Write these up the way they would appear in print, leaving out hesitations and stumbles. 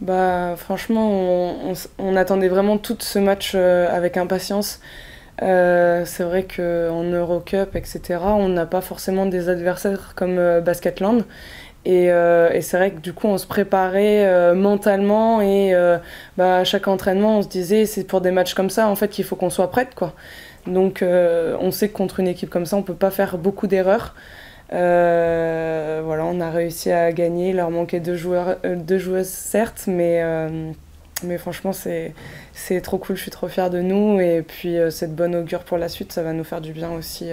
Bah, franchement, on attendait vraiment tout ce match avec impatience. C'est vrai qu'en Eurocup, etc., on n'a pas forcément des adversaires comme Basketland. Et c'est vrai que du coup, on se préparait mentalement et bah, à chaque entraînement, on se disait c'est pour des matchs comme ça en fait qu'il faut qu'on soit prête, quoi. Donc on sait que contre une équipe comme ça, on peut pas faire beaucoup d'erreurs. Voilà, on a réussi à gagner. Il leur manquait deux joueuses certes, mais franchement, c'est trop cool. Je suis trop fière de nous. Et puis, c'est de bonne augure pour la suite. Ça va nous faire du bien aussi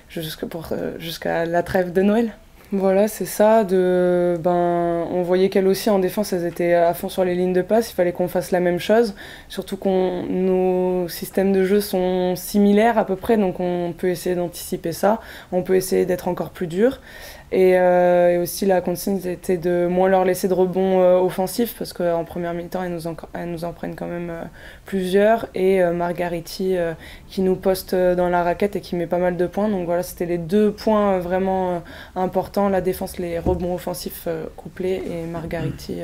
jusqu'à la trêve de Noël. Voilà, c'est ça. On voyait qu'elles aussi en défense, elles étaient à fond sur les lignes de passe. Il fallait qu'on fasse la même chose. Surtout que nos systèmes de jeu sont similaires à peu près, donc on peut essayer d'anticiper ça. On peut essayer d'être encore plus dur. Et aussi la consigne était de moins leur laisser de rebonds offensifs parce qu'en première mi-temps elles nous en prennent quand même plusieurs et Margariti qui nous poste dans la raquette et qui met pas mal de points. Donc voilà, c'était les deux points vraiment importants, la défense, les rebonds offensifs couplés et Margariti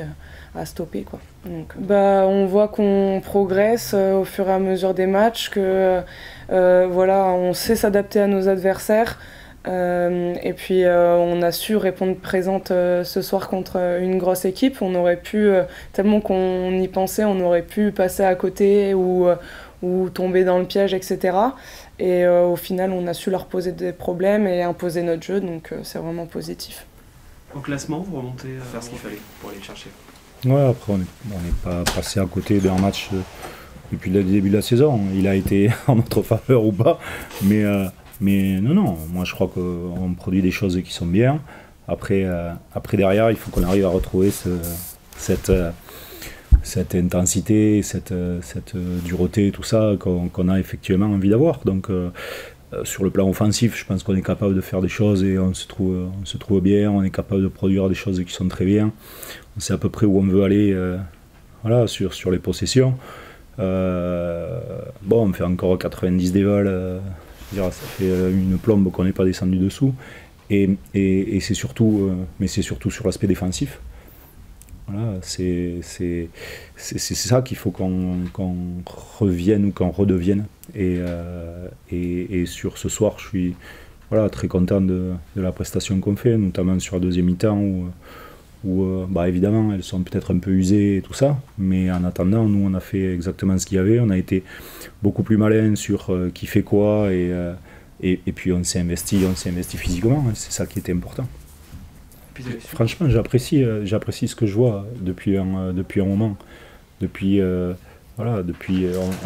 à stopper, quoi. Donc bah, on voit qu'on progresse au fur et à mesure des matchs, que voilà, on sait s'adapter à nos adversaires. Et puis on a su répondre présente ce soir contre une grosse équipe. On aurait pu, tellement qu'on y pensait, on aurait pu passer à côté ou tomber dans le piège, etc. Et au final, on a su leur poser des problèmes et imposer notre jeu, donc c'est vraiment positif. Au classement, vous remontez à faire ce qu'il fallait pour aller le chercher. Ouais, après on n'est pas passé à côté d'un match depuis le début de la saison. Il a été en notre faveur ou pas, mais non, moi je crois qu'on produit des choses qui sont bien. Après derrière, il faut qu'on arrive à retrouver cette intensité, cette dureté, tout ça qu'on a effectivement envie d'avoir. Donc sur le plan offensif, je pense qu'on est capable de faire des choses et on se trouve bien, on est capable de produire des choses qui sont très bien. On sait à peu près où on veut aller voilà, sur les possessions. Bon, on fait encore 90 dévals. Ça fait une plombe qu'on n'est pas descendu dessous et c'est surtout sur l'aspect défensif. Voilà, c'est ça qu'il faut qu'on revienne ou qu'on redevienne et sur ce soir je suis voilà, très content de la prestation qu'on fait, notamment sur la deuxième mi-temps où bah, évidemment elles sont peut-être un peu usées et tout ça, mais en attendant nous on a fait exactement ce qu'il y avait, on a été beaucoup plus malin sur qui fait quoi et puis on s'est investi physiquement, c'est ça qui était important. Franchement j'apprécie ce que je vois depuis un moment, voilà,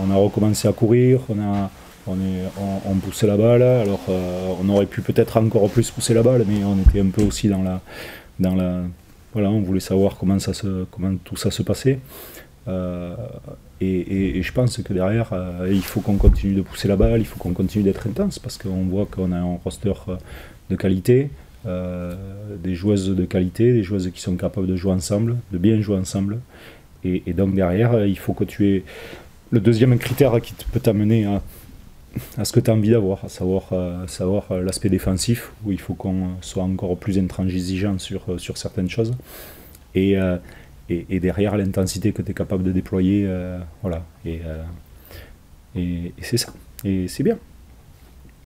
on a recommencé à courir, on poussait la balle, alors on aurait pu peut-être encore plus pousser la balle, mais on était un peu aussi dans la voilà, on voulait savoir comment tout ça se passait. Et je pense que derrière, il faut qu'on continue de pousser la balle, il faut qu'on continue d'être intense, parce qu'on voit qu'on a un roster de qualité, des joueuses de qualité, des joueuses qui sont capables de jouer ensemble, de bien jouer ensemble. Et donc derrière, il faut que tu aies le deuxième critère qui peut t'amener à ce que tu as envie d'avoir, à savoir l'aspect défensif, où il faut qu'on soit encore plus intransigeant sur certaines choses, et derrière l'intensité que tu es capable de déployer, voilà, et c'est ça, et c'est bien.